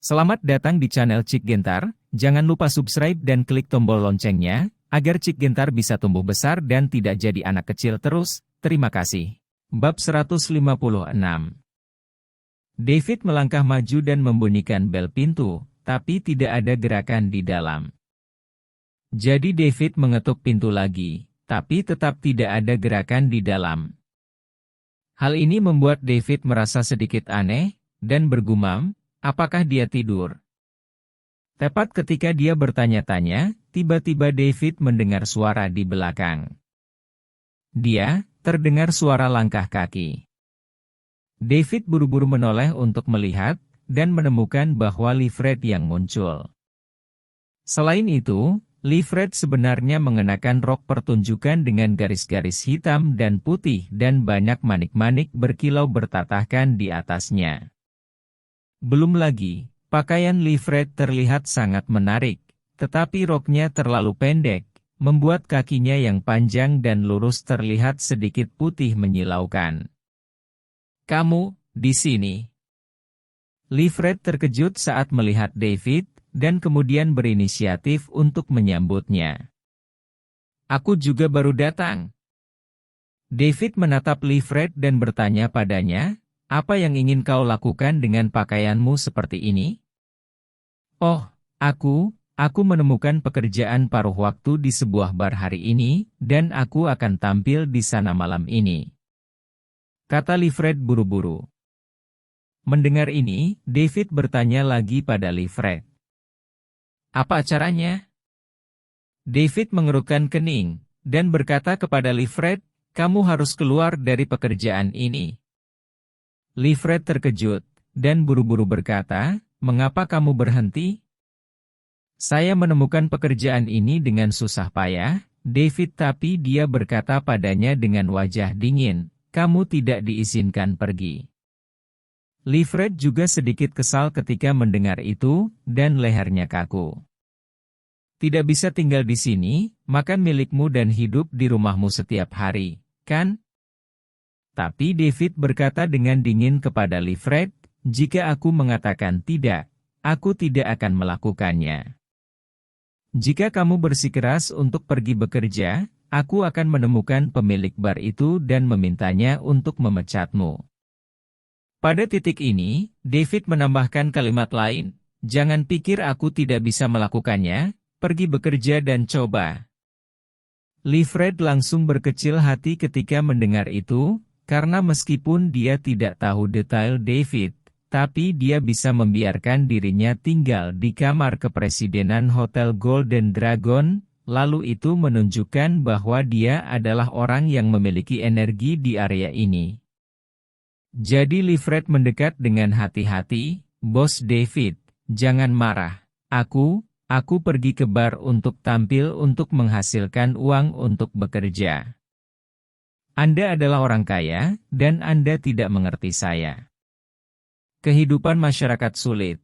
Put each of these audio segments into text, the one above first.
Selamat datang di channel Cik Gentar, jangan lupa subscribe dan klik tombol loncengnya, agar Cik Gentar bisa tumbuh besar dan tidak jadi anak kecil terus, terima kasih. Bab 156. David melangkah maju dan membunyikan bel pintu, tapi tidak ada gerakan di dalam. Jadi David mengetuk pintu lagi, tapi tetap tidak ada gerakan di dalam. Hal ini membuat David merasa sedikit aneh, dan bergumam, apakah dia tidur? Tepat ketika dia bertanya-tanya, tiba-tiba David mendengar suara di belakang. Dia terdengar suara langkah kaki. David buru-buru menoleh untuk melihat, dan menemukan bahwa Livret yang muncul. Selain itu, Livret sebenarnya mengenakan rok pertunjukan dengan garis-garis hitam dan putih dan banyak manik-manik berkilau bertatahkan di atasnya. Belum lagi, pakaian Livret terlihat sangat menarik, tetapi roknya terlalu pendek, membuat kakinya yang panjang dan lurus terlihat sedikit putih menyilaukan. "Kamu, di sini?" Livret terkejut saat melihat David, dan kemudian berinisiatif untuk menyambutnya. "Aku juga baru datang." David menatap Livret dan bertanya padanya, "Apa yang ingin kau lakukan dengan pakaianmu seperti ini?" "Oh, aku menemukan pekerjaan paruh waktu di sebuah bar hari ini, dan aku akan tampil di sana malam ini," kata Livret buru-buru. Mendengar ini, David bertanya lagi pada Livret, "Apa acaranya?" David mengerutkan kening, dan berkata kepada Livret, "Kamu harus keluar dari pekerjaan ini." Livret terkejut, dan buru-buru berkata, "Mengapa kamu berhenti?" "Saya menemukan pekerjaan ini dengan susah payah, David," tapi dia berkata padanya dengan wajah dingin, "Kamu tidak diizinkan pergi." Livret juga sedikit kesal ketika mendengar itu, dan lehernya kaku. "Tidak bisa tinggal di sini, makan milikmu dan hidup di rumahmu setiap hari, kan?" Tapi David berkata dengan dingin kepada Livret, "Jika aku mengatakan tidak, aku tidak akan melakukannya. Jika kamu bersikeras untuk pergi bekerja, aku akan menemukan pemilik bar itu dan memintanya untuk memecatmu." Pada titik ini, David menambahkan kalimat lain, "Jangan pikir aku tidak bisa melakukannya, pergi bekerja dan coba." Livret langsung berkecil hati ketika mendengar itu, karena meskipun dia tidak tahu detail David, tapi dia bisa membiarkan dirinya tinggal di kamar kepresidenan Hotel Golden Dragon, lalu itu menunjukkan bahwa dia adalah orang yang memiliki energi di area ini. Jadi Livret mendekat dengan hati-hati, "Bos David, jangan marah. Aku pergi ke bar untuk tampil untuk menghasilkan uang untuk bekerja. Anda adalah orang kaya, dan Anda tidak mengerti saya. Kehidupan masyarakat sulit."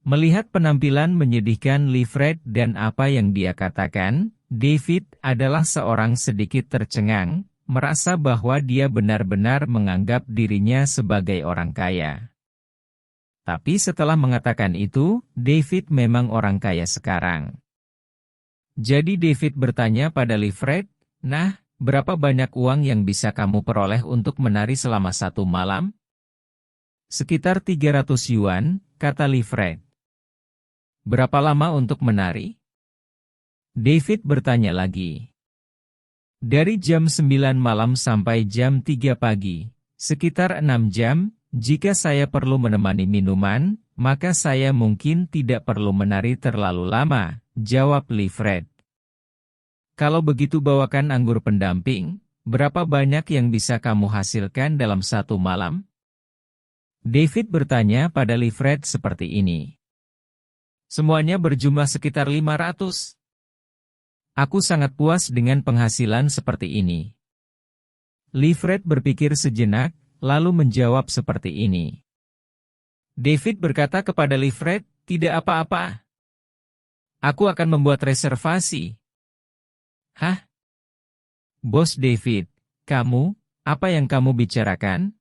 Melihat penampilan menyedihkan Livret dan apa yang dia katakan, David adalah seorang sedikit tercengang, merasa bahwa dia benar-benar menganggap dirinya sebagai orang kaya. Tapi setelah mengatakan itu, David memang orang kaya sekarang. Jadi David bertanya pada Livret, "Nah, berapa banyak uang yang bisa kamu peroleh untuk menari selama 1 malam?" "Sekitar 300 yuan," kata Livret. "Berapa lama untuk menari?" David bertanya lagi. "Dari jam 9 malam sampai jam 3 pagi, sekitar 6 jam, jika saya perlu menemani minuman, maka saya mungkin tidak perlu menari terlalu lama," jawab Livret. "Kalau begitu bawakan anggur pendamping, berapa banyak yang bisa kamu hasilkan dalam 1 malam?" David bertanya pada Livret seperti ini. "Semuanya berjumlah sekitar 500. Aku sangat puas dengan penghasilan seperti ini." Livret berpikir sejenak, lalu menjawab seperti ini. David berkata kepada Livret, "Tidak apa-apa. Aku akan membuat reservasi." "Hah? Bos David, apa yang kamu bicarakan?"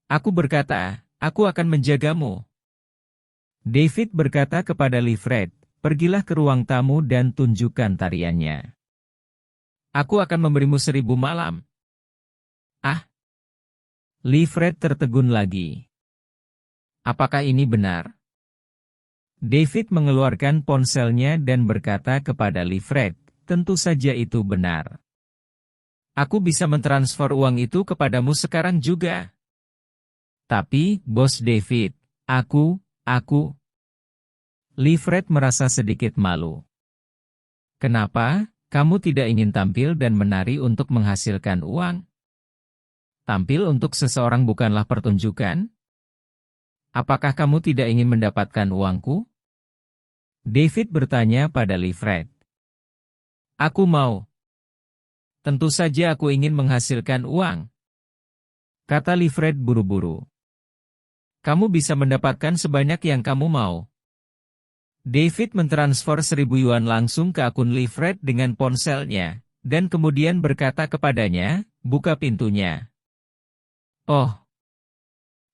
"Aku berkata, aku akan menjagamu." David berkata kepada Livret, "Pergilah ke ruang tamu dan tunjukkan tariannya. Aku akan memberimu 1000 malam." Ah! Livret tertegun lagi. Apakah ini benar? David mengeluarkan ponselnya dan berkata kepada Livret, "Tentu saja itu benar. Aku bisa mentransfer uang itu kepadamu sekarang juga." "Tapi, Bos David, aku... Livret merasa sedikit malu. "Kenapa? Kamu tidak ingin tampil dan menari untuk menghasilkan uang? Tampil untuk seseorang bukanlah pertunjukan? Apakah kamu tidak ingin mendapatkan uangku?" David bertanya pada Livret. "Aku mau. Tentu saja aku ingin menghasilkan uang," kata Livret buru-buru. "Kamu bisa mendapatkan sebanyak yang kamu mau." David mentransfer 1000 yuan langsung ke akun Livret dengan ponselnya, dan kemudian berkata kepadanya, "Buka pintunya." Oh!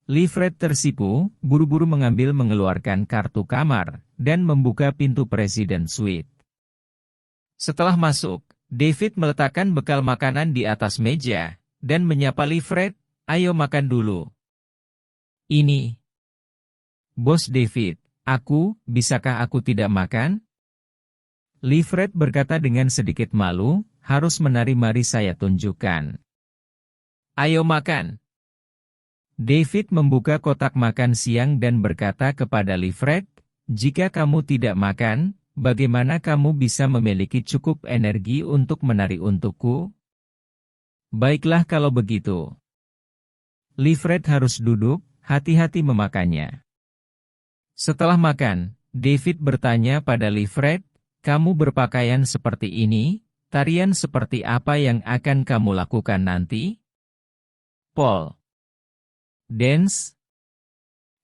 Livret tersipu, buru-buru mengeluarkan kartu kamar, dan membuka pintu Presiden Suite. Setelah masuk, David meletakkan bekal makanan di atas meja, dan menyapa Livret, "Ayo makan dulu." "Ini, Bos David, bisakah aku tidak makan?" Livret berkata dengan sedikit malu, "Harus menari, mari saya tunjukkan." "Ayo makan." David membuka kotak makan siang dan berkata kepada Livret, "Jika kamu tidak makan, bagaimana kamu bisa memiliki cukup energi untuk menari untukku?" "Baiklah kalau begitu." Livret harus duduk, hati-hati memakannya. Setelah makan, David bertanya pada Livret, "Kamu berpakaian seperti ini, tarian seperti apa yang akan kamu lakukan nanti?" "Pole dance."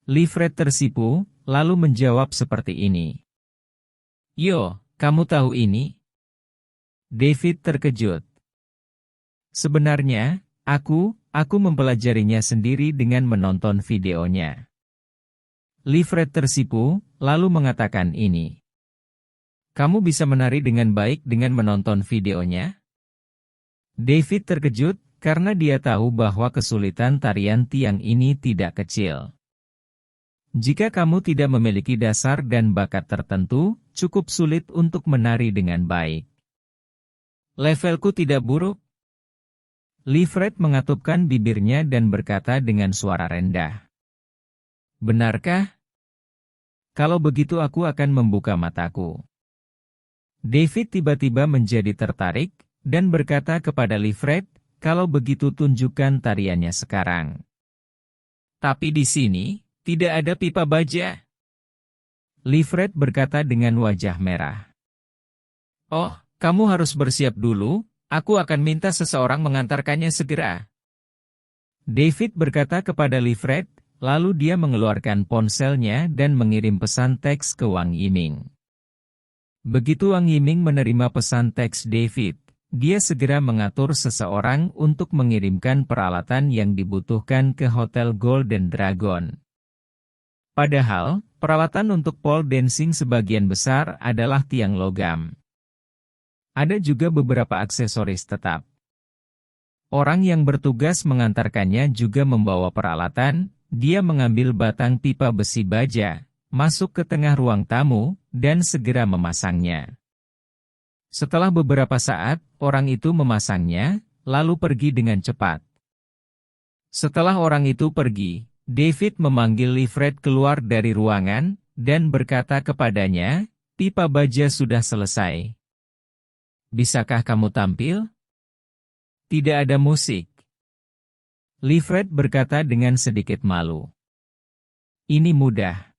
Livret tersipu, lalu menjawab seperti ini. "Yo, kamu tahu ini?" David terkejut. "Sebenarnya, aku mempelajarinya sendiri dengan menonton videonya." Livret tersipu, lalu mengatakan ini. "Kamu bisa menari dengan baik dengan menonton videonya?" David terkejut, karena dia tahu bahwa kesulitan tarian tiang ini tidak kecil. "Jika kamu tidak memiliki dasar dan bakat tertentu, cukup sulit untuk menari dengan baik." "Levelku tidak buruk." Livret mengatupkan bibirnya dan berkata dengan suara rendah. "Benarkah? Kalau begitu aku akan membuka mataku." David tiba-tiba menjadi tertarik, dan berkata kepada Livret, "Kalau begitu tunjukkan tariannya sekarang." "Tapi di sini, tidak ada pipa baja." Livret berkata dengan wajah merah. "Oh, kamu harus bersiap dulu, aku akan minta seseorang mengantarkannya segera." David berkata kepada Livret, lalu dia mengeluarkan ponselnya dan mengirim pesan teks ke Wang Yiming. Begitu Wang Yiming menerima pesan teks David, dia segera mengatur seseorang untuk mengirimkan peralatan yang dibutuhkan ke Hotel Golden Dragon. Padahal, peralatan untuk pole dancing sebagian besar adalah tiang logam. Ada juga beberapa aksesoris tetap. Orang yang bertugas mengantarkannya juga membawa peralatan. Dia mengambil batang pipa besi baja, masuk ke tengah ruang tamu, dan segera memasangnya. Setelah beberapa saat, orang itu memasangnya, lalu pergi dengan cepat. Setelah orang itu pergi, David memanggil Livret keluar dari ruangan, dan berkata kepadanya, "Pipa baja sudah selesai. Bisakah kamu tampil?" "Tidak ada musik." Livret berkata dengan sedikit malu. "Ini mudah."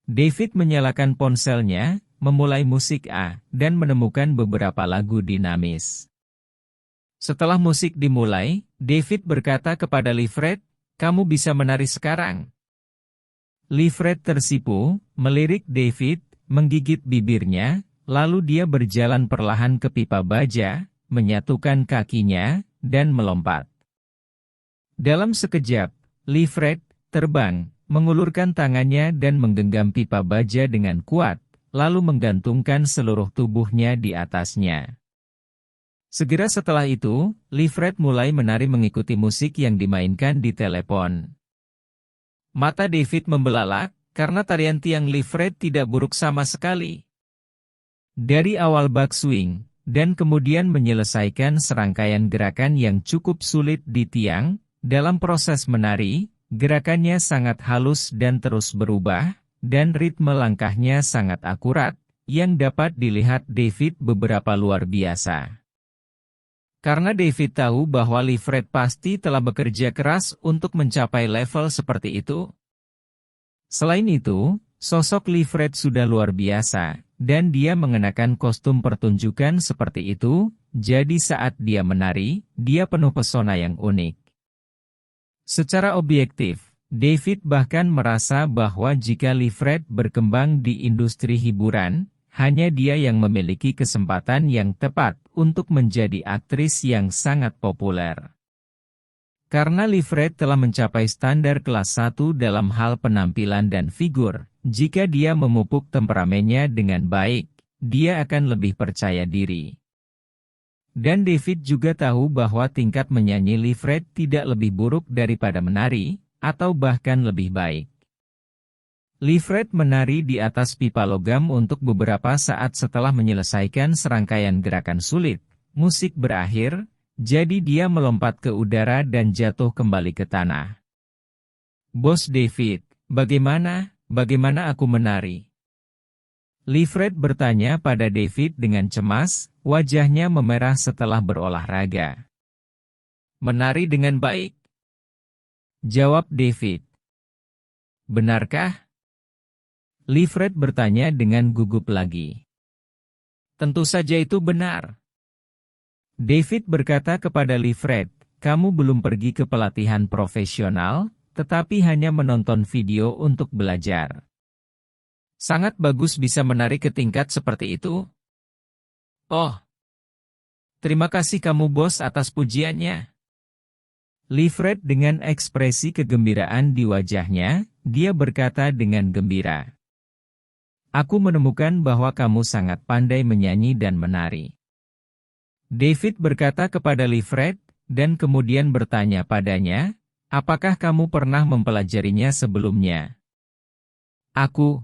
David menyalakan ponselnya, memulai musik A, dan menemukan beberapa lagu dinamis. Setelah musik dimulai, David berkata kepada Livret, "Kamu bisa menari sekarang." Livret tersipu, melirik David, menggigit bibirnya, lalu dia berjalan perlahan ke pipa baja, menyatukan kakinya, dan melompat. Dalam sekejap, Livret terbang, mengulurkan tangannya dan menggenggam pipa baja dengan kuat, lalu menggantungkan seluruh tubuhnya di atasnya. Segera setelah itu, Livret mulai menari mengikuti musik yang dimainkan di telepon. Mata David membelalak, karena tarian tiang Livret tidak buruk sama sekali. Dari awal bak swing, dan kemudian menyelesaikan serangkaian gerakan yang cukup sulit di tiang, dalam proses menari, gerakannya sangat halus dan terus berubah, dan ritme langkahnya sangat akurat, yang dapat dilihat David beberapa luar biasa. Karena David tahu bahwa Livret pasti telah bekerja keras untuk mencapai level seperti itu. Selain itu, sosok Livret sudah luar biasa, dan dia mengenakan kostum pertunjukan seperti itu, jadi saat dia menari, dia penuh pesona yang unik. Secara objektif, David bahkan merasa bahwa jika Livret berkembang di industri hiburan, hanya dia yang memiliki kesempatan yang tepat untuk menjadi aktris yang sangat populer. Karena Livret telah mencapai standar kelas 1 dalam hal penampilan dan figur, jika dia memupuk temperamennya dengan baik, dia akan lebih percaya diri. Dan David juga tahu bahwa tingkat menyanyi Livret tidak lebih buruk daripada menari, atau bahkan lebih baik. Livret menari di atas pipa logam untuk beberapa saat setelah menyelesaikan serangkaian gerakan sulit. Musik berakhir, jadi dia melompat ke udara dan jatuh kembali ke tanah. Bos David, bagaimana aku menari? Livret bertanya pada David dengan cemas, wajahnya memerah setelah berolahraga. Menari dengan baik? Jawab David. Benarkah? Livret bertanya dengan gugup lagi. Tentu saja itu benar. David berkata kepada Livret, kamu belum pergi ke pelatihan profesional, tetapi hanya menonton video untuk belajar. Sangat bagus bisa menari ke tingkat seperti itu. Oh, terima kasih kamu bos atas pujiannya. Livret dengan ekspresi kegembiraan di wajahnya, dia berkata dengan gembira. Aku menemukan bahwa kamu sangat pandai menyanyi dan menari. David berkata kepada Livret, dan kemudian bertanya padanya, apakah kamu pernah mempelajarinya sebelumnya? Aku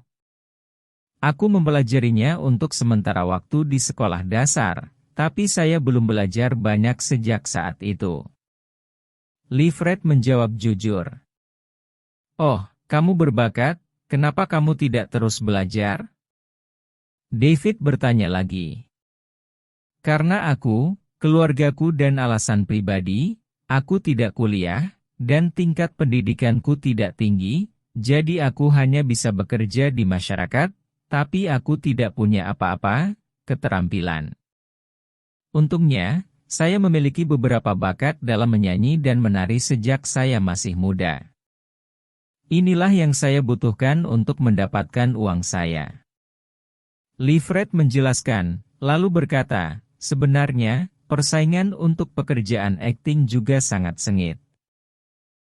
mempelajarinya untuk sementara waktu di sekolah dasar, tapi saya belum belajar banyak sejak saat itu. Livret menjawab jujur. Oh, kamu berbakat, kenapa kamu tidak terus belajar? David bertanya lagi. Karena keluargaku dan alasan pribadi, aku tidak kuliah, dan tingkat pendidikanku tidak tinggi, jadi aku hanya bisa bekerja di masyarakat, tapi aku tidak punya apa-apa, keterampilan. Untungnya, saya memiliki beberapa bakat dalam menyanyi dan menari sejak saya masih muda. Inilah yang saya butuhkan untuk mendapatkan uang saya. Livret menjelaskan, lalu berkata, sebenarnya, persaingan untuk pekerjaan akting juga sangat sengit.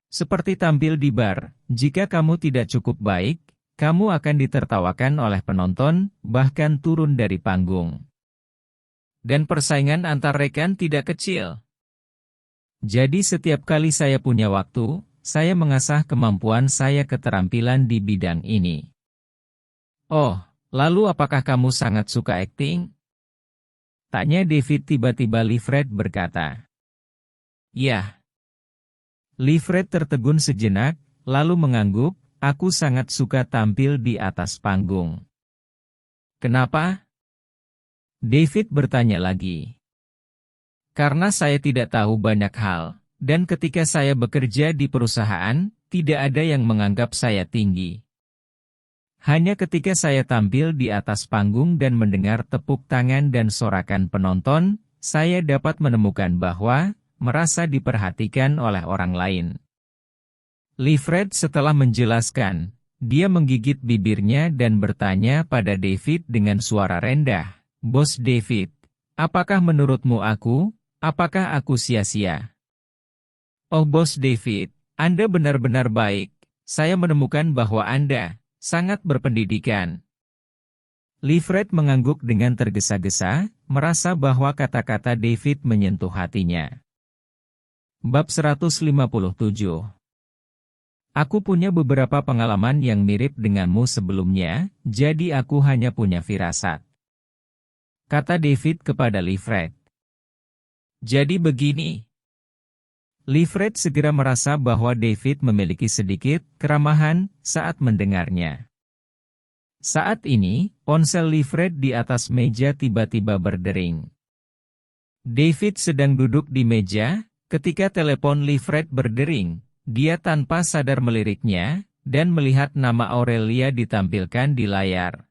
Seperti tampil di bar, jika kamu tidak cukup baik, kamu akan ditertawakan oleh penonton, bahkan turun dari panggung. Dan persaingan antar rekan tidak kecil. Jadi setiap kali saya punya waktu, saya mengasah kemampuan saya keterampilan di bidang ini. Oh, lalu apakah kamu sangat suka akting? Tanya David tiba-tiba Livret berkata. Ya. Livret tertegun sejenak, lalu mengangguk, aku sangat suka tampil di atas panggung. Kenapa? David bertanya lagi. Karena saya tidak tahu banyak hal, dan ketika saya bekerja di perusahaan, tidak ada yang menganggap saya tinggi. Hanya ketika saya tampil di atas panggung dan mendengar tepuk tangan dan sorakan penonton, saya dapat menemukan bahwa, merasa diperhatikan oleh orang lain. Livret setelah menjelaskan, dia menggigit bibirnya dan bertanya pada David dengan suara rendah, Bos David, apakah menurutmu apakah aku sia-sia? Oh Bos David, Anda benar-benar baik, Saya menemukan bahwa Anda sangat berpendidikan. Livret mengangguk dengan tergesa-gesa, merasa bahwa kata-kata David menyentuh hatinya. Bab 157. Aku punya beberapa pengalaman yang mirip denganmu sebelumnya, jadi aku hanya punya firasat, kata David kepada Livret. Jadi begini. Livret segera merasa bahwa David memiliki sedikit keramahan saat mendengarnya. Saat ini, ponsel Livret di atas meja tiba-tiba berdering. David sedang duduk di meja, ketika telepon Livret berdering. Dia tanpa sadar meliriknya, dan melihat nama Aurelia ditampilkan di layar.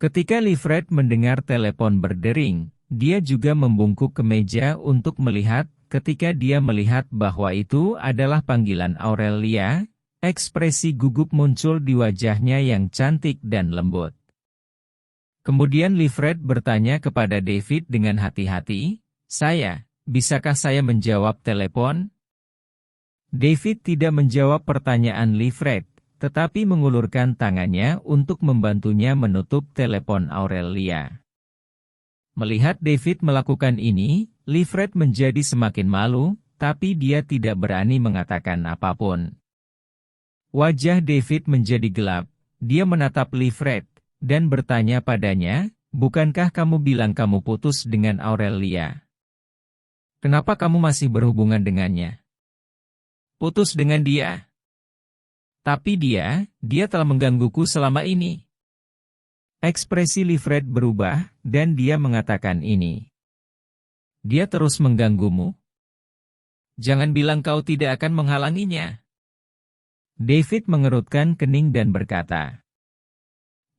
Ketika Livret mendengar telepon berdering, dia juga membungkuk ke meja untuk melihat. Ketika dia melihat bahwa itu adalah panggilan Aurelia, ekspresi gugup muncul di wajahnya yang cantik dan lembut. Kemudian Livret bertanya kepada David dengan hati-hati, bisakah saya menjawab telepon? David tidak menjawab pertanyaan Livret, tetapi mengulurkan tangannya untuk membantunya menutup telepon Aurelia. Melihat David melakukan ini, Livret menjadi semakin malu, tapi dia tidak berani mengatakan apapun. Wajah David menjadi gelap, dia menatap Livret, dan bertanya padanya, bukankah kamu bilang kamu putus dengan Aurelia? Kenapa kamu masih berhubungan dengannya? Putus dengan dia. Tapi dia telah menggangguku selama ini. Ekspresi Livret berubah, dan dia mengatakan ini. Dia terus mengganggumu? Jangan bilang kau tidak akan menghalanginya. David mengerutkan kening dan berkata,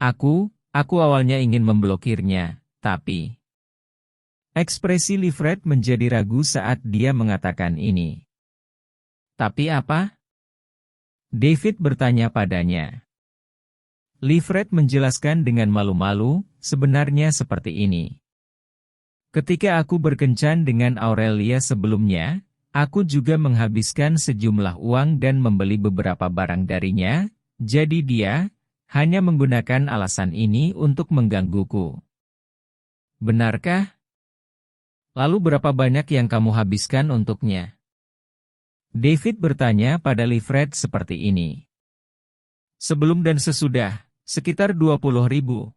Aku awalnya ingin memblokirnya, tapi... Ekspresi Livret menjadi ragu saat dia mengatakan ini. Tapi apa? David bertanya padanya. Livret menjelaskan dengan malu-malu, sebenarnya seperti ini. Ketika aku berkencan dengan Aurelia sebelumnya, aku juga menghabiskan sejumlah uang dan membeli beberapa barang darinya, jadi dia hanya menggunakan alasan ini untuk menggangguku. Benarkah? Lalu berapa banyak yang kamu habiskan untuknya? David bertanya pada Livret seperti ini. Sebelum dan sesudah, sekitar 20.000.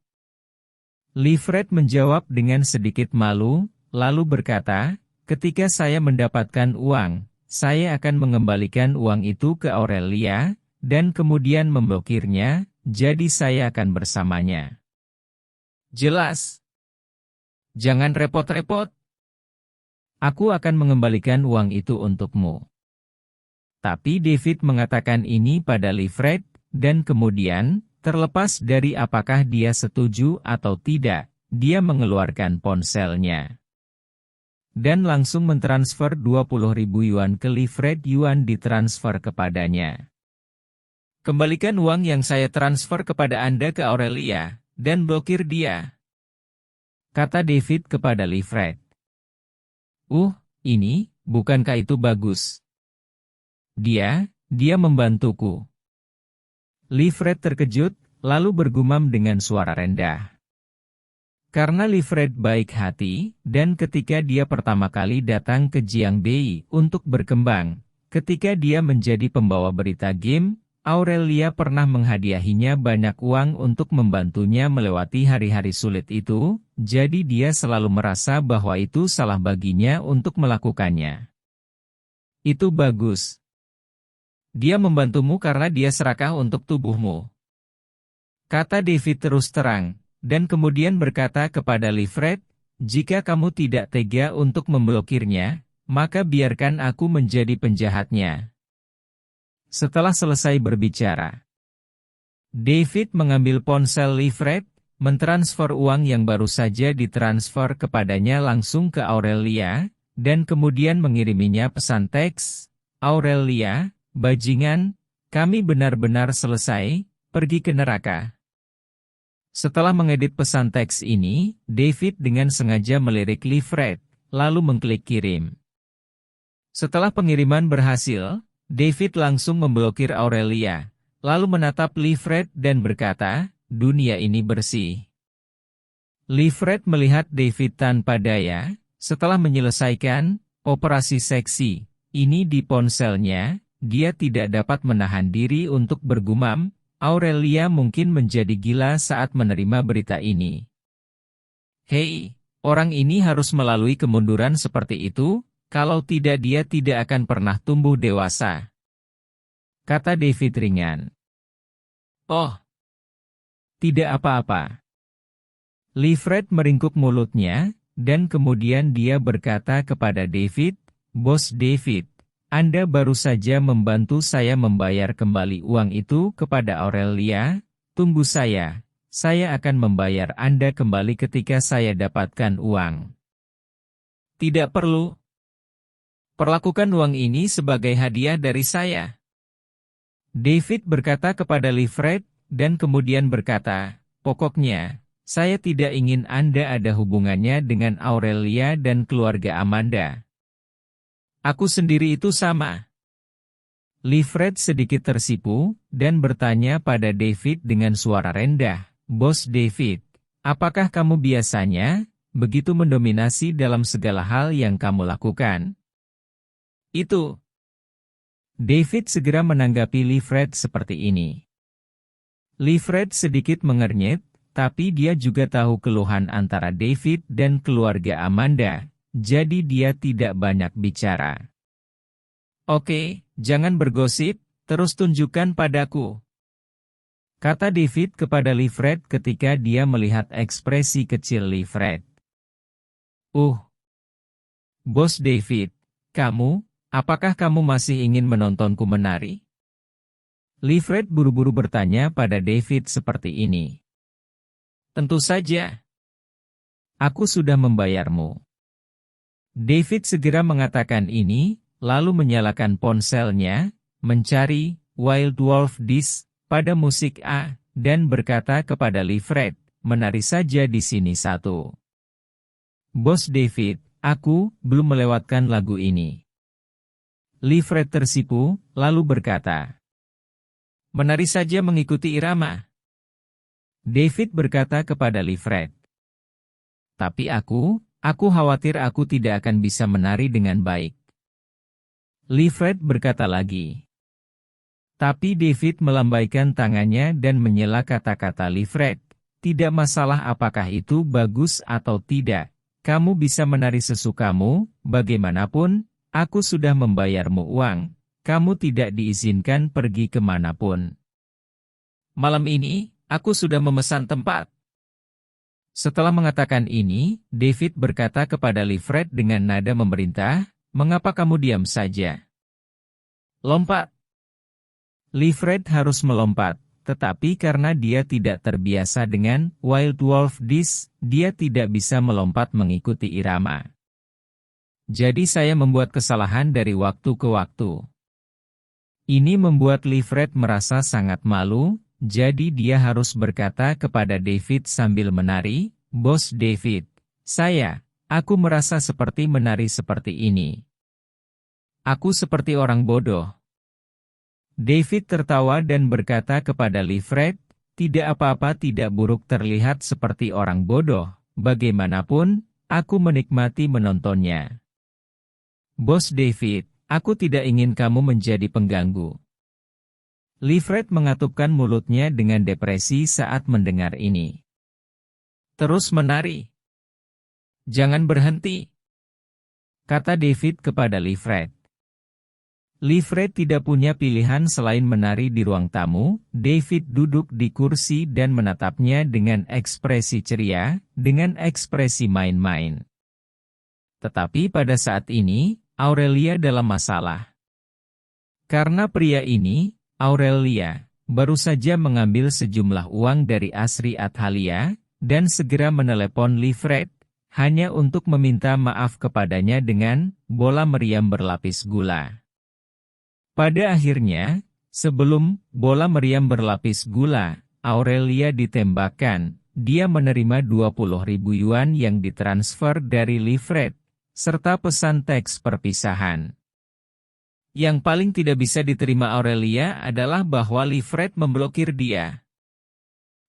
Livret menjawab dengan sedikit malu, lalu berkata, ketika saya mendapatkan uang, saya akan mengembalikan uang itu ke Aurelia, dan kemudian memblokirnya, jadi saya akan bersamanya. Jelas. Jangan repot-repot. Aku akan mengembalikan uang itu untukmu. Tapi David mengatakan ini pada Livret, dan kemudian, terlepas dari apakah dia setuju atau tidak, dia mengeluarkan ponselnya. Dan langsung mentransfer 20.000 yuan ke Livret. Yuan ditransfer kepadanya. Kembalikan uang yang saya transfer kepada Anda ke Aurelia, dan blokir dia. Kata David kepada Livret. Bukankah itu bagus? Dia membantuku. Livret terkejut, lalu bergumam dengan suara rendah. Karena Livret baik hati, dan ketika dia pertama kali datang ke Jiangbei untuk berkembang, ketika dia menjadi pembawa berita game, Aurelia pernah menghadiahinya banyak uang untuk membantunya melewati hari-hari sulit itu, jadi dia selalu merasa bahwa itu salah baginya untuk melakukannya. Itu bagus. Dia membantumu karena dia serakah untuk tubuhmu. Kata David terus terang, dan kemudian berkata kepada Livret, jika kamu tidak tega untuk memblokirnya, maka biarkan aku menjadi penjahatnya. Setelah selesai berbicara, David mengambil ponsel Livret, mentransfer uang yang baru saja ditransfer kepadanya langsung ke Aurelia, dan kemudian mengiriminya pesan teks, Aurelia, bajingan, kami benar-benar selesai, pergi ke neraka. Setelah mengedit pesan teks ini, David dengan sengaja melirik Livret, lalu mengklik kirim. Setelah pengiriman berhasil, David langsung memblokir Aurelia, lalu menatap Livret dan berkata, dunia ini bersih. Livret melihat David tanpa daya, setelah menyelesaikan operasi seksi ini di ponselnya, dia tidak dapat menahan diri untuk bergumam, Aurelia mungkin menjadi gila saat menerima berita ini. Hei, orang ini harus melalui kemunduran seperti itu, kalau tidak dia tidak akan pernah tumbuh dewasa. Kata David ringan. Oh, tidak apa-apa. Livret meringkuk mulutnya, dan kemudian dia berkata kepada David, Bos David, Anda baru saja membantu saya membayar kembali uang itu kepada Aurelia, tunggu saya akan membayar Anda kembali ketika saya dapatkan uang. Tidak perlu. Perlakukan uang ini sebagai hadiah dari saya. David berkata kepada Livret, dan kemudian berkata, pokoknya, saya tidak ingin Anda ada hubungannya dengan Aurelia dan keluarga Amanda. Aku sendiri itu sama. Livret sedikit tersipu, dan bertanya pada David dengan suara rendah, Bos David, apakah kamu biasanya begitu mendominasi dalam segala hal yang kamu lakukan? Itu. David segera menanggapi Livret seperti ini. Livret sedikit mengernyit, tapi dia juga tahu keluhan antara David dan keluarga Amanda, jadi dia tidak banyak bicara. Oke, jangan bergosip, terus tunjukkan padaku. Kata David kepada Livret ketika dia melihat ekspresi kecil Livret. Bos David, apakah kamu masih ingin menontonku menari? Livret buru-buru bertanya pada David seperti ini. Tentu saja. Aku sudah membayarmu. David segera mengatakan ini, lalu menyalakan ponselnya, mencari Wild Wolf Disc pada musik A, dan berkata kepada Livret, menari saja di sini satu. Bos David, aku belum melewatkan lagu ini. Livret tersipu, lalu berkata, menari saja mengikuti irama. David berkata kepada Livret, tapi aku khawatir aku tidak akan bisa menari dengan baik. Livret berkata lagi. Tapi David melambaikan tangannya dan menyela kata-kata Livret, tidak masalah apakah itu bagus atau tidak, kamu bisa menari sesukamu, bagaimanapun, aku sudah membayarmu uang, kamu tidak diizinkan pergi kemanapun. Malam ini, aku sudah memesan tempat. Setelah mengatakan ini, David berkata kepada Livret dengan nada memerintah, mengapa kamu diam saja? Lompat. Livret harus melompat, tetapi karena dia tidak terbiasa dengan Wild Wolf Disc, dia tidak bisa melompat mengikuti irama. Jadi saya membuat kesalahan dari waktu ke waktu. Ini membuat Livret merasa sangat malu, jadi dia harus berkata kepada David sambil menari, Bos David, aku merasa seperti menari seperti ini. Aku seperti orang bodoh. David tertawa dan berkata kepada Livret, tidak apa-apa tidak buruk terlihat seperti orang bodoh, bagaimanapun, aku menikmati menontonnya. Bos David, aku tidak ingin kamu menjadi pengganggu. Livret mengatupkan mulutnya dengan depresi saat mendengar ini. Terus menari. Jangan berhenti. Kata David kepada Livret. Livret tidak punya pilihan selain menari di ruang tamu. David duduk di kursi dan menatapnya dengan ekspresi ceria, dengan ekspresi main-main. Tetapi pada saat ini, Aurelia dalam masalah. Karena pria ini, Aurelia, baru saja mengambil sejumlah uang dari Asri Athalia, dan segera menelepon Livret, hanya untuk meminta maaf kepadanya dengan bola meriam berlapis gula. Pada akhirnya, sebelum bola meriam berlapis gula, Aurelia ditembakkan, dia menerima 20.000 yuan yang ditransfer dari Livret, serta pesan teks perpisahan. Yang paling tidak bisa diterima Aurelia adalah bahwa Livret memblokir dia.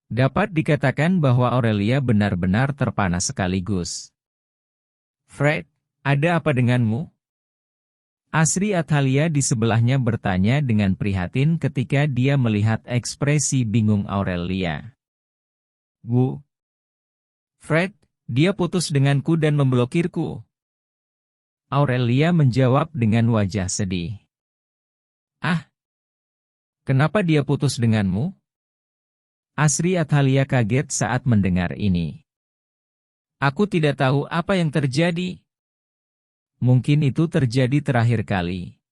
Dapat dikatakan bahwa Aurelia benar-benar terpana sekaligus. "Fred, ada apa denganmu?" Asri Athalia di sebelahnya bertanya dengan prihatin ketika dia melihat ekspresi bingung Aurelia. "Bu, Fred, dia putus denganku dan memblokirku." Aurelia menjawab dengan wajah sedih. "Ah, kenapa dia putus denganmu?" Asri Athalia kaget saat mendengar ini. "Aku tidak tahu apa yang terjadi. Mungkin itu terjadi terakhir kali."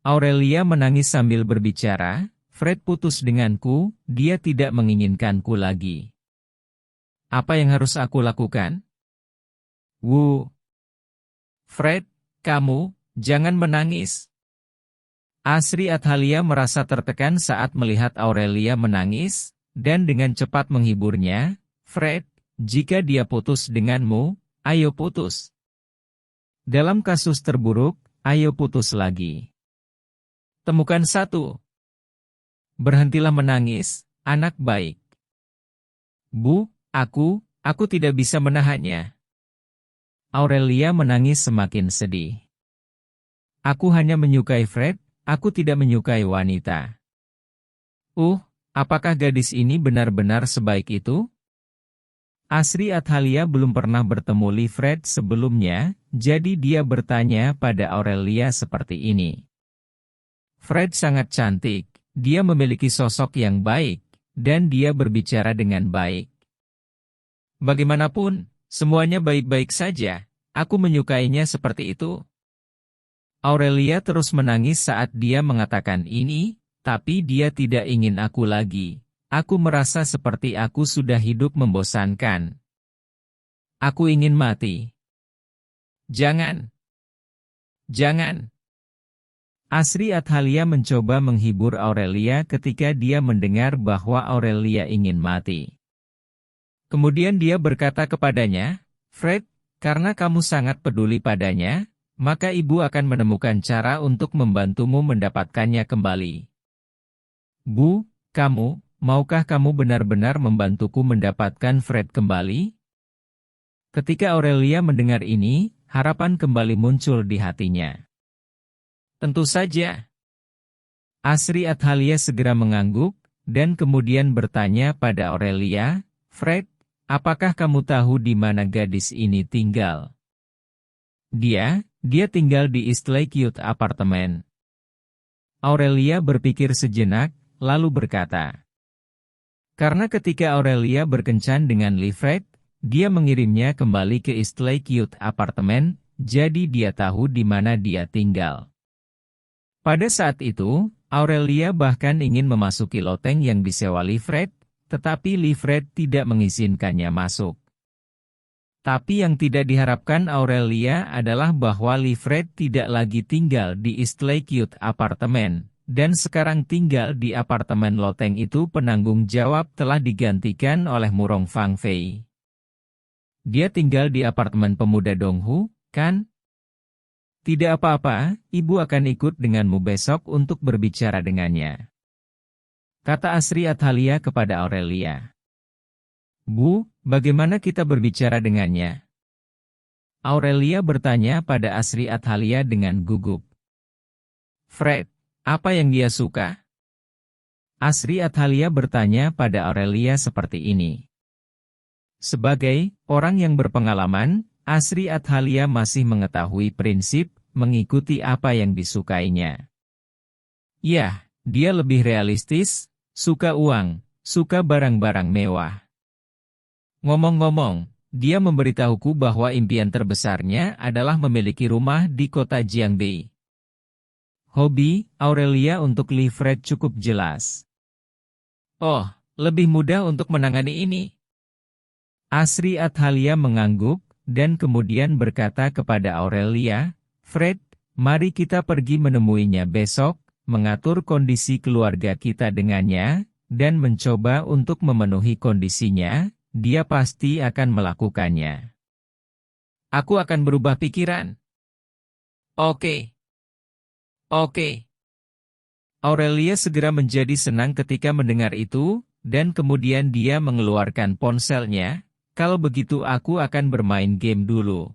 Aurelia menangis sambil berbicara, "Fred putus denganku, dia tidak menginginkanku lagi. Apa yang harus aku lakukan?" "Wu, Fred, kamu, jangan menangis." Asri Athalia merasa tertekan saat melihat Aurelia menangis, dan dengan cepat menghiburnya, "Fred, jika dia putus denganmu, ayo putus. Dalam kasus terburuk, ayo putus lagi. Temukan satu. Berhentilah menangis, anak baik." "Bu, aku tidak bisa menahannya." Aurelia menangis semakin sedih. "Aku hanya menyukai Fred, aku tidak menyukai wanita." Apakah gadis ini benar-benar sebaik itu?" Asri Athalia belum pernah bertemu Livret sebelumnya, jadi dia bertanya pada Aurelia seperti ini. "Fred sangat cantik, dia memiliki sosok yang baik, dan dia berbicara dengan baik. Bagaimanapun, semuanya baik-baik saja, aku menyukainya seperti itu." Aurelia terus menangis saat dia mengatakan ini, "Tapi dia tidak ingin aku lagi. Aku merasa seperti aku sudah hidup membosankan. Aku ingin mati." "Jangan. Jangan." Asri Athalia mencoba menghibur Aurelia ketika dia mendengar bahwa Aurelia ingin mati. Kemudian dia berkata kepadanya, "Fred, karena kamu sangat peduli padanya, maka ibu akan menemukan cara untuk membantumu mendapatkannya kembali." "Bu, maukah kamu benar-benar membantuku mendapatkan Fred kembali?" Ketika Aurelia mendengar ini, harapan kembali muncul di hatinya. "Tentu saja." Asri Athalia segera mengangguk, dan kemudian bertanya pada Aurelia, "Fred, apakah kamu tahu di mana gadis ini tinggal?" Dia tinggal di Eastlake Youth Apartment." Aurelia berpikir sejenak, lalu berkata. Karena ketika Aurelia berkencan dengan Livret, dia mengirimnya kembali ke Eastlake Youth Apartment, jadi dia tahu di mana dia tinggal. Pada saat itu, Aurelia bahkan ingin memasuki loteng yang disewa Livret, tetapi Livret tidak mengizinkannya masuk. Tapi yang tidak diharapkan Aurelia adalah bahwa Livret tidak lagi tinggal di Eastlake Youth Apartment, dan sekarang tinggal di apartemen loteng itu. Penanggung jawab telah digantikan oleh Murong Fang Fei. "Dia tinggal di apartemen pemuda Donghu, kan?" "Tidak apa-apa, ibu akan ikut denganmu besok untuk berbicara dengannya," kata Asri Athalia kepada Aurelia. "Bu, bagaimana kita berbicara dengannya?" Aurelia bertanya pada Asri Athalia dengan gugup. "Fred, apa yang dia suka?" Asri Athalia bertanya pada Aurelia seperti ini. Sebagai orang yang berpengalaman, Asri Athalia masih mengetahui prinsip mengikuti apa yang disukainya. Ya, dia lebih realistis, suka uang, suka barang-barang mewah. Ngomong-ngomong, dia memberitahuku bahwa impian terbesarnya adalah memiliki rumah di kota Jiangbei. Hobi Aurelia untuk Livret cukup jelas. "Oh, lebih mudah untuk menangani ini." Asri Athalia mengangguk, dan kemudian berkata kepada Aurelia, "Fred, mari kita pergi menemuinya besok, mengatur kondisi keluarga kita dengannya, dan mencoba untuk memenuhi kondisinya. Dia pasti akan melakukannya." "Aku akan berubah pikiran." "Oke." Oke. Aurelia segera menjadi senang ketika mendengar itu, dan kemudian dia mengeluarkan ponselnya. Kalau begitu aku akan bermain game dulu.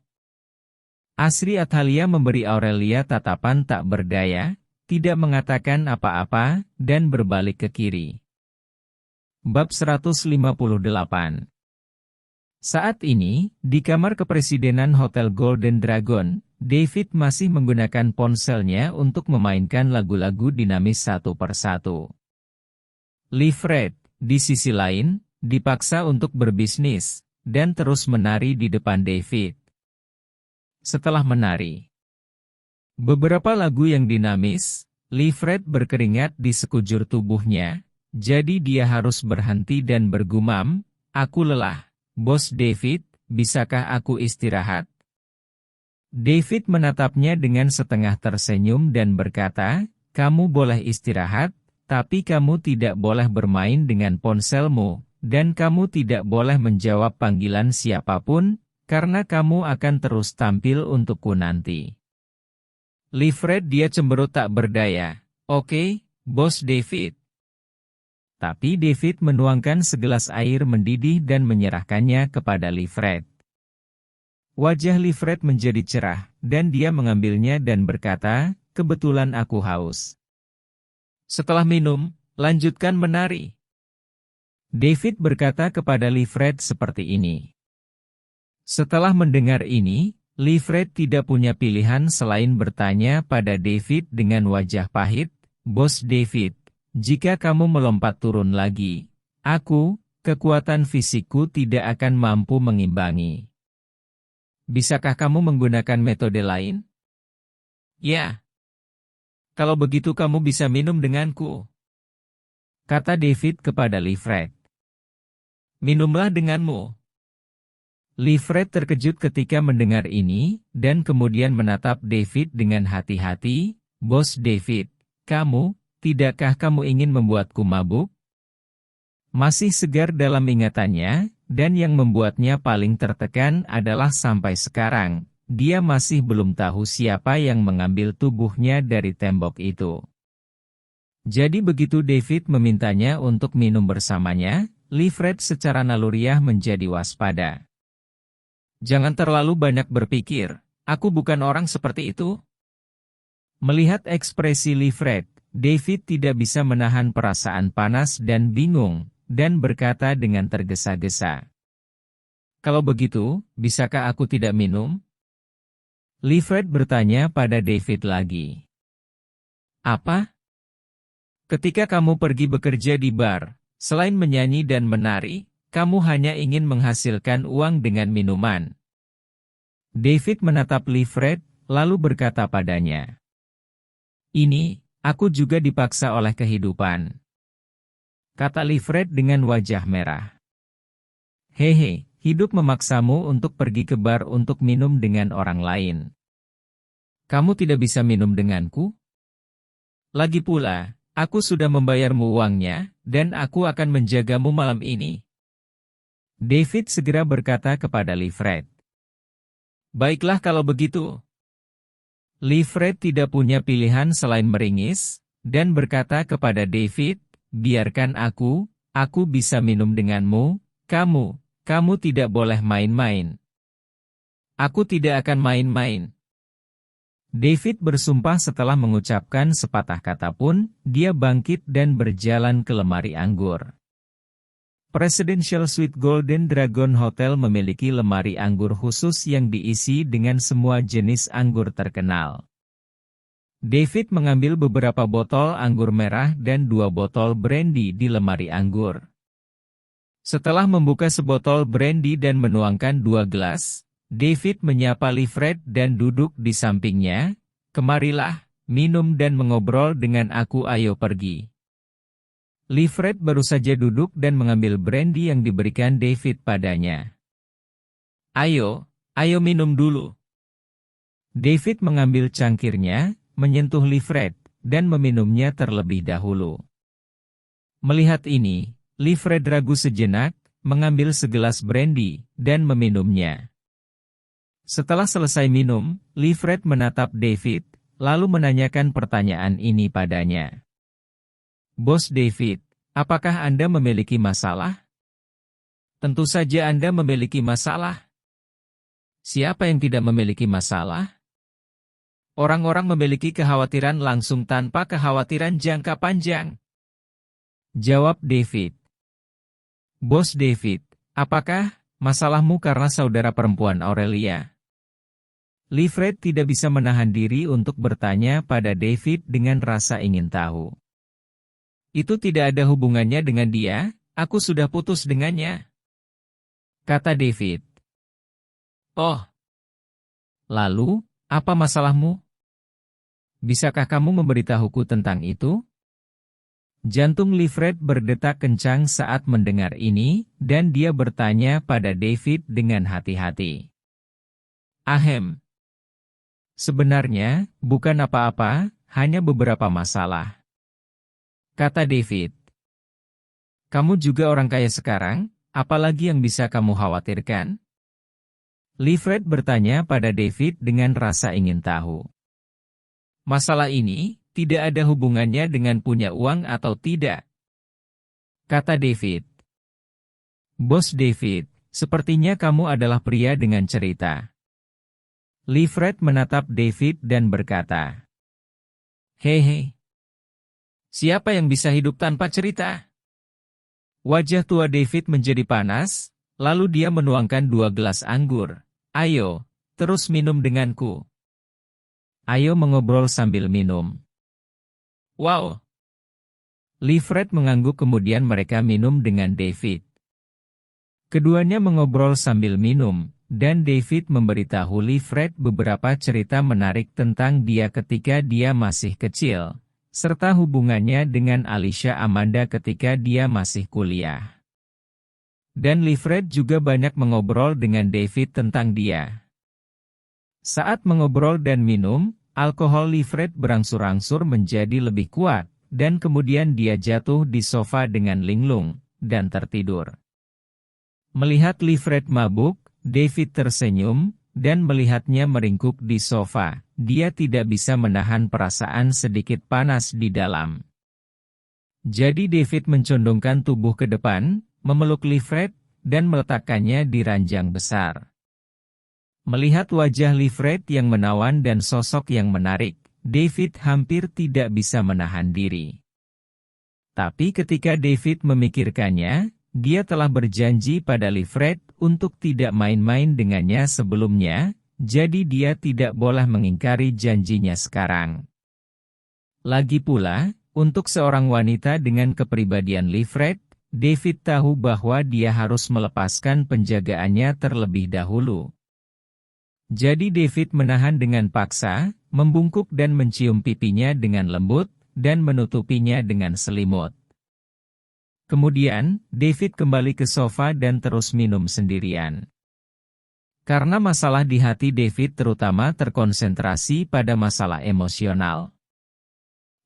Asri Athalia memberi Aurelia tatapan tak berdaya, tidak mengatakan apa-apa, dan berbalik ke kiri. Bab 158. Saat ini, di kamar kepresidenan Hotel Golden Dragon, David masih menggunakan ponselnya untuk memainkan lagu-lagu dinamis satu persatu. Livret, di sisi lain, dipaksa untuk berbisnis, dan terus menari di depan David. Setelah menari beberapa lagu yang dinamis, Livret berkeringat di sekujur tubuhnya, jadi dia harus berhenti dan bergumam, "Aku lelah. Bos David, bisakah aku istirahat?" David menatapnya dengan setengah tersenyum dan berkata, "Kamu boleh istirahat, tapi kamu tidak boleh bermain dengan ponselmu, dan kamu tidak boleh menjawab panggilan siapapun, karena kamu akan terus tampil untukku nanti." Livret, dia cemberut tak berdaya. "Oke, Bos David." Tapi David menuangkan segelas air mendidih dan menyerahkannya kepada Livret. Wajah Livret menjadi cerah, dan dia mengambilnya dan berkata, "Kebetulan aku haus." "Setelah minum, lanjutkan menari." David berkata kepada Livret seperti ini. Setelah mendengar ini, Livret tidak punya pilihan selain bertanya pada David dengan wajah pahit, "Bos David, jika kamu melompat turun lagi, kekuatan fisikku tidak akan mampu mengimbangi. Bisakah kamu menggunakan metode lain?" "Ya. Kalau begitu kamu bisa minum denganku," kata David kepada Livret. "Minumlah denganmu." Livret terkejut ketika mendengar ini, dan kemudian menatap David dengan hati-hati, "Bos David, tidakkah kamu ingin membuatku mabuk?" Masih segar dalam ingatannya, dan yang membuatnya paling tertekan adalah sampai sekarang, dia masih belum tahu siapa yang mengambil tubuhnya dari tembok itu. Jadi begitu David memintanya untuk minum bersamanya, Livret secara naluriah menjadi waspada. "Jangan terlalu banyak berpikir, aku bukan orang seperti itu." Melihat ekspresi Livret, David tidak bisa menahan perasaan panas dan bingung, dan berkata dengan tergesa-gesa, "Kalau begitu, bisakah aku tidak minum?" Livret bertanya pada David lagi. "Apa? Ketika kamu pergi bekerja di bar, selain menyanyi dan menari, kamu hanya ingin menghasilkan uang dengan minuman." David menatap Livret, lalu berkata padanya, "Ini, aku juga dipaksa oleh kehidupan," kata Livret dengan wajah merah. "Hehe, hidup memaksamu untuk pergi ke bar untuk minum dengan orang lain. Kamu tidak bisa minum denganku? Lagi pula, aku sudah membayarmu uangnya, dan aku akan menjagamu malam ini." David segera berkata kepada Livret, "Baiklah kalau begitu." Livret tidak punya pilihan selain meringis, dan berkata kepada David, "Biarkan aku bisa minum denganmu, kamu tidak boleh main-main." "Aku tidak akan main-main." David bersumpah. Setelah mengucapkan sepatah kata pun, dia bangkit dan berjalan ke lemari anggur. Presidential Suite Golden Dragon Hotel memiliki lemari anggur khusus yang diisi dengan semua jenis anggur terkenal. David mengambil beberapa botol anggur merah dan 2 botol brandy di lemari anggur. Setelah membuka sebotol brandy dan menuangkan 2 gelas, David menyapa Livret dan duduk di sampingnya. "Kemarilah, minum dan mengobrol dengan aku, ayo pergi." Livret baru saja duduk dan mengambil brandy yang diberikan David padanya. Ayo minum dulu." David mengambil cangkirnya, menyentuh Livret, dan meminumnya terlebih dahulu. Melihat ini, Livret ragu sejenak, mengambil segelas brandy, dan meminumnya. Setelah selesai minum, Livret menatap David, lalu menanyakan pertanyaan ini padanya. Bos David, apakah Anda memiliki masalah? Tentu saja Anda memiliki masalah. Siapa yang tidak memiliki masalah? Orang-orang memiliki kekhawatiran langsung tanpa kekhawatiran jangka panjang. Jawab David. Bos David, apakah masalahmu karena saudara perempuan Aurelia? Livret tidak bisa menahan diri untuk bertanya pada David dengan rasa ingin tahu. Itu tidak ada hubungannya dengan dia, aku sudah putus dengannya, kata David. Oh. Lalu, apa masalahmu? Bisakah kamu memberitahuku tentang itu? Jantung Livret berdetak kencang saat mendengar ini, dan dia bertanya pada David dengan hati-hati. Ahem. Sebenarnya, bukan apa-apa, hanya beberapa masalah, kata David. Kamu juga orang kaya sekarang, apalagi yang bisa kamu khawatirkan? Livret bertanya pada David dengan rasa ingin tahu. Masalah ini tidak ada hubungannya dengan punya uang atau tidak, kata David. Bos David, sepertinya kamu adalah pria dengan cerita. Livret menatap David dan berkata, Hehe. Siapa yang bisa hidup tanpa cerita? Wajah tua David menjadi panas, lalu dia menuangkan 2 gelas anggur. Ayo, terus minum denganku. Ayo mengobrol sambil minum. Wow. Livret mengangguk kemudian mereka minum dengan David. Keduanya mengobrol sambil minum, dan David memberitahu Livret beberapa cerita menarik tentang dia ketika dia masih kecil, serta hubungannya dengan Alicia Amanda ketika dia masih kuliah. Dan Livret juga banyak mengobrol dengan David tentang dia. Saat mengobrol dan minum, alkohol Livret berangsur-angsur menjadi lebih kuat, dan kemudian dia jatuh di sofa dengan linglung, dan tertidur. Melihat Livret mabuk, David tersenyum, dan melihatnya meringkuk di sofa. Dia tidak bisa menahan perasaan sedikit panas di dalam. Jadi David mencondongkan tubuh ke depan, memeluk Livret, dan meletakkannya di ranjang besar. Melihat wajah Livret yang menawan dan sosok yang menarik, David hampir tidak bisa menahan diri. Tapi ketika David memikirkannya, dia telah berjanji pada Livret untuk tidak main-main dengannya sebelumnya, jadi dia tidak boleh mengingkari janjinya sekarang. Lagi pula, untuk seorang wanita dengan kepribadian Livret, David tahu bahwa dia harus melepaskan penjagaannya terlebih dahulu. Jadi David menahan dengan paksa, membungkuk dan mencium pipinya dengan lembut, dan menutupinya dengan selimut. Kemudian, David kembali ke sofa dan terus minum sendirian. Karena masalah di hati David terutama terkonsentrasi pada masalah emosional.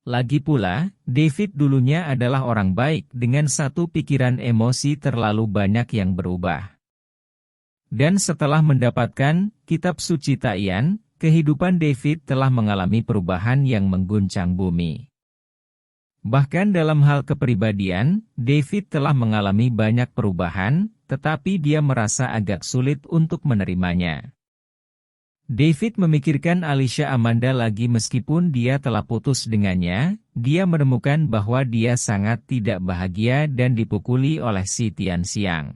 Lagi pula, David dulunya adalah orang baik dengan satu pikiran emosi terlalu banyak yang berubah. Dan setelah mendapatkan kitab suci Taian, kehidupan David telah mengalami perubahan yang mengguncang bumi. Bahkan dalam hal kepribadian, David telah mengalami banyak perubahan, tetapi dia merasa agak sulit untuk menerimanya. David memikirkan Alicia Amanda lagi meskipun dia telah putus dengannya, dia menemukan bahwa dia sangat tidak bahagia dan dipukuli oleh si Tian Xiang.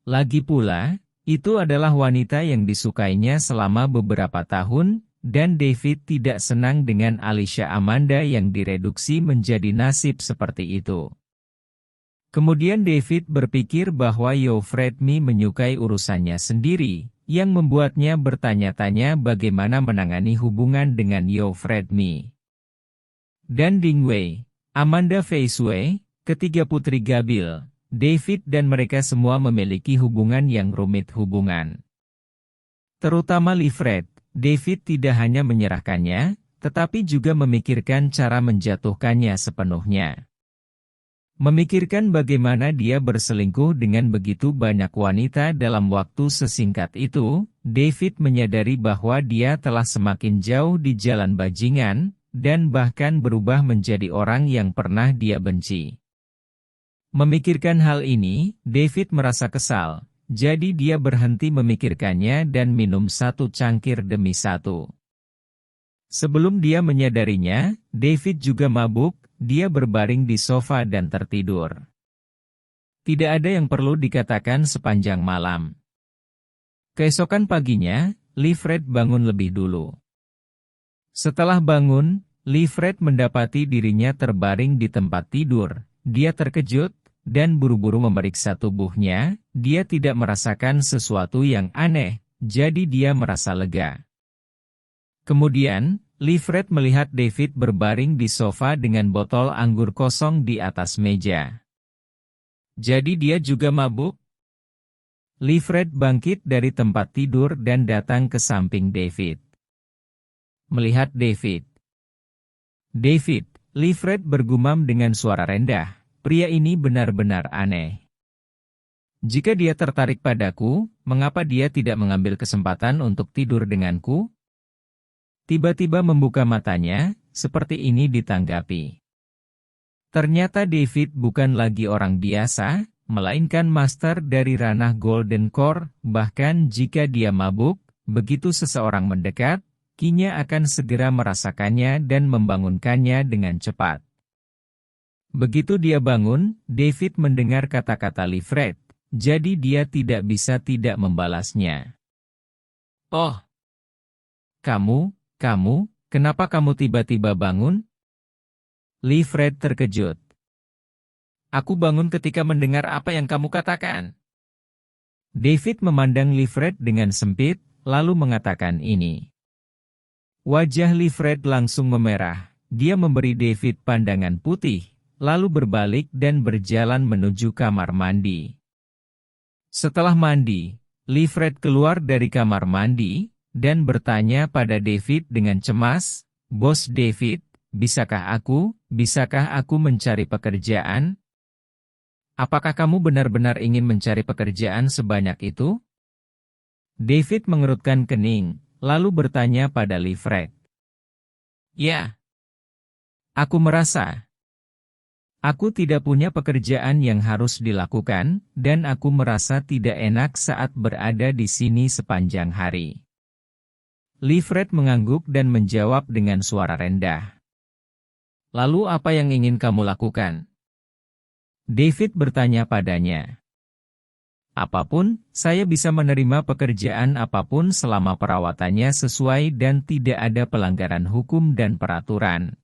Lagi pula, itu adalah wanita yang disukainya selama beberapa tahun, dan David tidak senang dengan Alicia Amanda yang direduksi menjadi nasib seperti itu. Kemudian David berpikir bahwa Yo Fredmi menyukai urusannya sendiri, yang membuatnya bertanya-tanya bagaimana menangani hubungan dengan Yo Fredmi. Dan Ding Wei, Amanda Fei Sui, ketiga putri Gabil, David dan mereka semua memiliki hubungan yang rumit hubungan. Terutama Livret. David tidak hanya menyerahkannya, tetapi juga memikirkan cara menjatuhkannya sepenuhnya. Memikirkan bagaimana dia berselingkuh dengan begitu banyak wanita dalam waktu sesingkat itu, David menyadari bahwa dia telah semakin jauh di jalan bajingan, dan bahkan berubah menjadi orang yang pernah dia benci. Memikirkan hal ini, David merasa kesal, jadi dia berhenti memikirkannya dan minum satu cangkir demi satu. Sebelum dia menyadarinya, David juga mabuk. Dia berbaring di sofa dan tertidur. Tidak ada yang perlu dikatakan sepanjang malam. Keesokan paginya, Livret bangun lebih dulu. Setelah bangun, Livret mendapati dirinya terbaring di tempat tidur. Dia terkejut, dan buru-buru memeriksa tubuhnya. Dia tidak merasakan sesuatu yang aneh, jadi dia merasa lega. Kemudian, Livret melihat David berbaring di sofa dengan botol anggur kosong di atas meja. Jadi dia juga mabuk? Livret bangkit dari tempat tidur dan datang ke samping David. Melihat David. David, Livret bergumam dengan suara rendah, pria ini benar-benar aneh. Jika dia tertarik padaku, mengapa dia tidak mengambil kesempatan untuk tidur denganku? Tiba-tiba membuka matanya, seperti ini ditanggapi. Ternyata David bukan lagi orang biasa, melainkan master dari ranah Golden Core, bahkan jika dia mabuk, begitu seseorang mendekat, Kinya akan segera merasakannya dan membangunkannya dengan cepat. Begitu dia bangun, David mendengar kata-kata Livret, jadi dia tidak bisa tidak membalasnya. Oh, kamu, kenapa kamu tiba-tiba bangun? Livret terkejut. Aku bangun ketika mendengar apa yang kamu katakan. David memandang Livret dengan sempit, lalu mengatakan ini. Wajah Livret langsung memerah, dia memberi David pandangan putih, lalu berbalik dan berjalan menuju kamar mandi. Setelah mandi, Livret keluar dari kamar mandi, dan bertanya pada David dengan cemas, Bos David, bisakah aku mencari pekerjaan? Apakah kamu benar-benar ingin mencari pekerjaan sebanyak itu? David mengerutkan kening, lalu bertanya pada Livret. Ya. Aku merasa. Aku tidak punya pekerjaan yang harus dilakukan, dan aku merasa tidak enak saat berada di sini sepanjang hari. Livret mengangguk dan menjawab dengan suara rendah. Lalu apa yang ingin kamu lakukan? David bertanya padanya. Apapun, saya bisa menerima pekerjaan apapun selama perawatannya sesuai dan tidak ada pelanggaran hukum dan peraturan.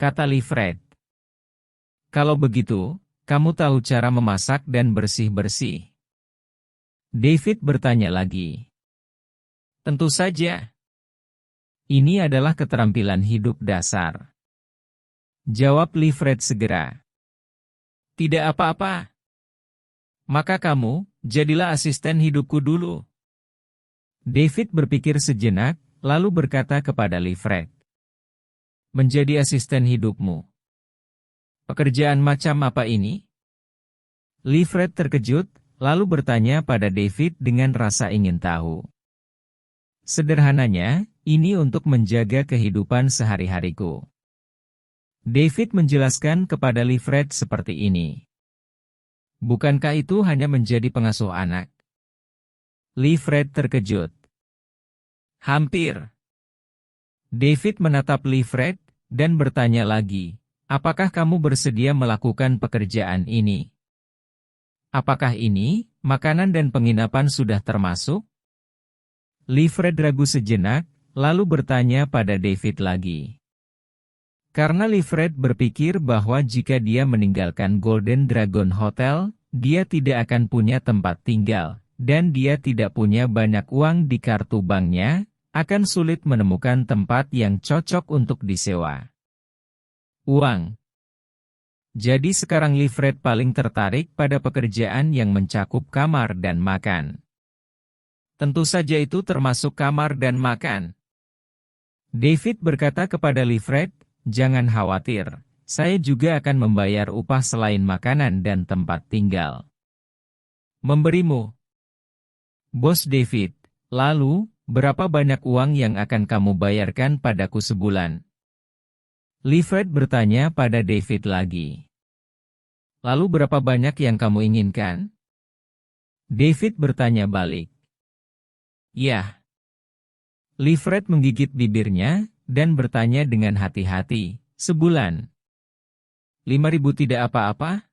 Kata Livret. Kalau begitu, kamu tahu cara memasak dan bersih-bersih. David bertanya lagi. Tentu saja. Ini adalah keterampilan hidup dasar. Jawab Livret segera. Tidak apa-apa. Maka kamu, jadilah asisten hidupku dulu. David berpikir sejenak, lalu berkata kepada Livret. Menjadi asisten hidupmu. Pekerjaan macam apa ini? Livret terkejut, lalu bertanya pada David dengan rasa ingin tahu. Sederhananya, ini untuk menjaga kehidupan sehari-hariku. David menjelaskan kepada Livret seperti ini. Bukankah itu hanya menjadi pengasuh anak? Livret terkejut. Hampir. David menatap Livret, dan bertanya lagi, apakah kamu bersedia melakukan pekerjaan ini? Apakah ini, makanan dan penginapan sudah termasuk? Livret ragu sejenak, lalu bertanya pada David lagi. Karena Livret berpikir bahwa jika dia meninggalkan Golden Dragon Hotel, dia tidak akan punya tempat tinggal, dan dia tidak punya banyak uang di kartu banknya, akan sulit menemukan tempat yang cocok untuk disewa. Uang. Jadi sekarang Livret paling tertarik pada pekerjaan yang mencakup kamar dan makan. Tentu saja itu termasuk kamar dan makan. David berkata kepada Livret, jangan khawatir, Saya juga akan membayar upah selain makanan dan tempat tinggal. Memberimu. Bos David, lalu, berapa banyak uang yang akan kamu bayarkan padaku sebulan? Livret bertanya pada David lagi. Lalu berapa banyak yang kamu inginkan? David bertanya balik. Ya. Livret menggigit bibirnya, dan bertanya dengan hati-hati, sebulan. 5.000 tidak apa-apa?